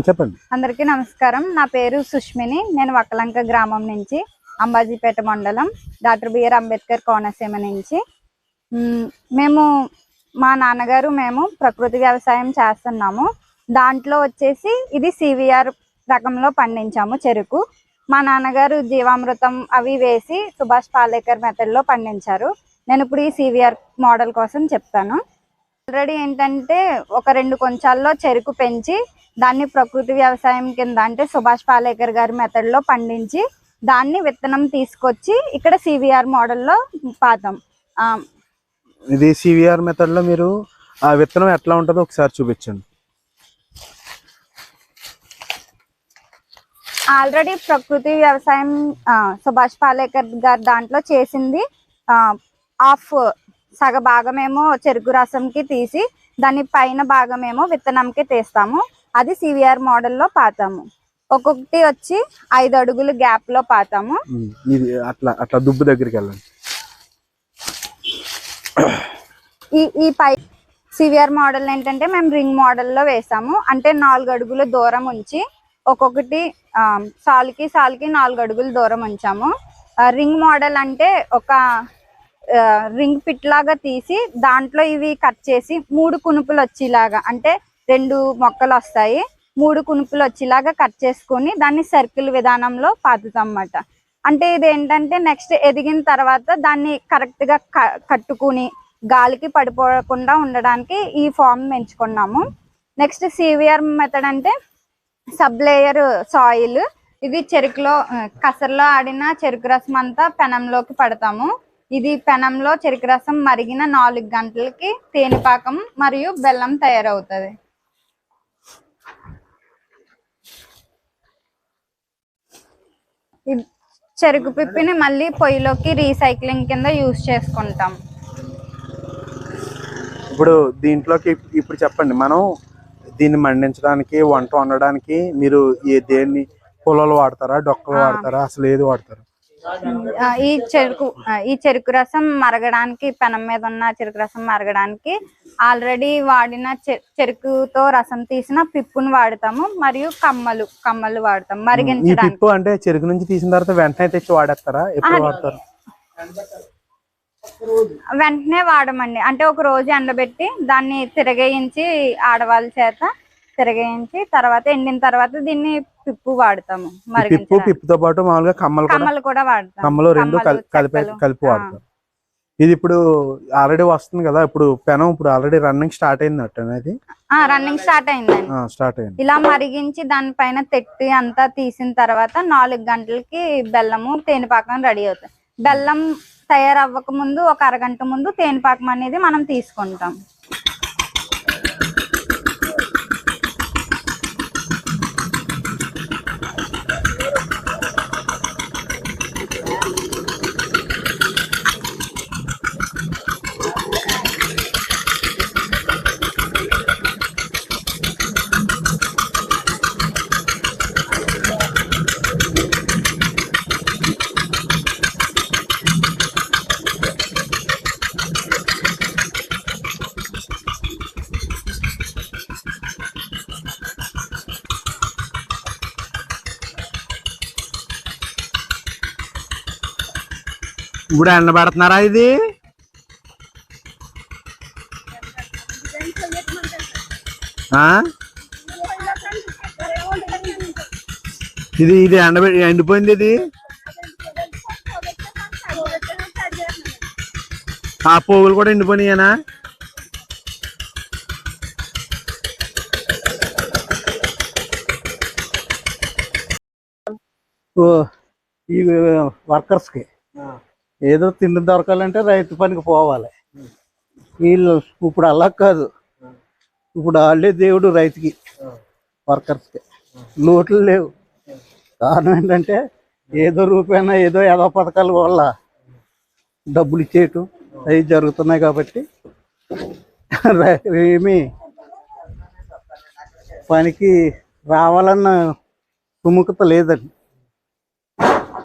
చెప్పండి. అందరికీ నమస్కారం. నా పేరు సుష్మిని. నేను వక్కలంక గ్రామం నుంచి, అంబాజీపేట మండలం, డాక్టర్ బిఆర్ అంబేద్కర్ కోనసీమ నుంచి. మేము మా నాన్నగారు మేము ప్రకృతి వ్యవసాయం చేస్తున్నాము. దాంట్లో వచ్చేసి ఇది సివిఆర్ రకంలో పండించాము చెరుకు. మా నాన్నగారు జీవామృతం అవి వేసి సుభాష్ పాలేకర్ మెథడ్లో పండించారు. నేను ఇప్పుడు ఈ సివిఆర్ మోడల్ కోసం చెప్తాను. ఆల్రెడీ ఏంటంటే ఒక 2 కొంచాల్లో చెరుకు పెంచి దాన్ని ప్రకృతి వ్యవసాయం కింద అంటే సుభాష్ పాలేకర్ గారి మెథడ్లో పండించి దాన్ని విత్తనం తీసుకొచ్చి ఇక్కడ సివిఆర్ మోడల్లో పాతాం. ఇది సివిఆర్ మెథడ్లో మీరు ఆ విత్తనం ఎట్లా ఉంటుందో ఒకసారి చూపించండి. ఆల్రెడీ ప్రకృతి వ్యవసాయం సుభాష్ పాలేకర్ గారి దాంట్లో చేసింది సగ భాగమేమో చెరుకు రసంకి తీసి దాని పైన భాగమేమో విత్తనంకి తీస్తాము. అది సివిఆర్ మోడల్లో పాతాము. ఒక్కొక్కటి వచ్చి 5 అడుగులు గ్యాప్ లో పాతాము. అట్లా దుబ్బు దగ్గరికి వెళ్ళండి. ఈ పై సివిఆర్ మోడల్ ఏంటంటే మేము రింగ్ మోడల్లో వేసాము. అంటే 4 అడుగుల దూరం ఉంచి ఒక్కొక్కటి సాలుకి 4 అడుగుల దూరం ఉంచాము. రింగ్ మోడల్ అంటే ఒక రింగ్ పిట్ లాగా తీసి దాంట్లో ఇవి కట్ చేసి 3 కునుపులు వచ్చేలాగా, అంటే 2 మొక్కలు వస్తాయి, 3 కునుపులు వచ్చేలాగా కట్ చేసుకొని దాన్ని సర్కిల్ విధానంలో పాతుతాం అన్నమాట. అంటే ఇది ఏంటంటే నెక్స్ట్ ఎదిగిన తర్వాత దాన్ని కరెక్ట్ గా కట్టుకుని గాలికి పడిపోకుండా ఉండడానికి ఈ ఫామ్ ఎంచుకున్నాము. నెక్స్ట్ సివిఆర్ మెథడ్ అంటే సబ్ లేయర్ సాయిల్. ఇది చెరుకులో కసరలో ఆడిన చెరుకు రసం అంతా పెనంలోకి పడతాము. ఇది పెనంలో చెరుకు రసం మరిగిన 4 గంటలకి తేనెపాకం మరియు బెల్లం తయారవుతుంది. చెరుకు పిప్పిని మళ్ళీ పొయ్యిలోకి రీసైక్లింగ్ కింద యూజ్ చేసుకుంటాం. ఇప్పుడు దీంట్లోకి ఇప్పుడు చెప్పండి, మనం దీన్ని మండించడానికి వంట వండడానికి మీరు దేన్ని పొలాలు వాడతారా, డొక్కలు వాడతారా, అసలు ఏది వాడతారు? ఈ చెరుకు రసం మరగడానికి, పెనం మీద ఉన్న చెరుకు రసం మరగడానికి ఆల్రెడీ వాడిన చెరుకుతో రసం తీసిన పిప్పును వాడతాము. మరియు కమ్మలు వాడతాం మరిగించడానికి. అంటే చెరుకు నుంచి తీసిన తర్వాత వెంటనే తెచ్చి వాడేస్తారా? ఎప్పుడు వాడతారు? వెంటనే వాడమండి. అంటే ఒక రోజు ఎండబెట్టి దాన్ని తిరగేయించి ఆడవాళ్ళ చేత తిరగేయించి తర్వాత ఎండిన తర్వాత దీన్ని పిప్పు వాడతాము. పిప్పుతో పాటు మామూలుగా కమ్మలు కూడా వాడతాం. కమ్మలు 2 కలిపి వాడతాం. ఇది ఇప్పుడు ఆల్రెడీ వస్తుంది కదా, ఇప్పుడు పెనం ఇప్పుడు ఆల్రెడీ రన్నింగ్ స్టార్ట్ అయింది అనేది. రన్నింగ్ స్టార్ట్ అయింది. ఇలా మరిగించి దానిపైన తెట్టి అంతా తీసిన తర్వాత 4 గంటలకి బెల్లము తేనెపాకం రెడీ అవుతుంది. బెల్లం తయారవ్వక ముందు ఒక అరగంట ముందు తేనెపాకం అనేది మనం తీసుకుంటాం. ఇప్పుడు ఎండబెడుతున్నారా? ఇది ఇది ఎండిపోయింది. ఇది ఆ పోగులు కూడా ఎండిపోయినాయేనా? ఈ వర్కర్స్కి ఏదో తిండి దొరకాలంటే రైతు పనికి పోవాలి. వీళ్ళు ఇప్పుడు అలా కాదు. ఇప్పుడు వాళ్ళే దేవుడు రైతుకి, వర్కర్స్కి లోట్లు లేవు. కారణం ఏంటంటే ఏదో రూపాయన ఏదో పథకాల వల్ల డబ్బులు ఇచ్చేయటం అవి జరుగుతున్నాయి. కాబట్టి ఏమి పనికి రావాలన్న సుముఖత లేదండి.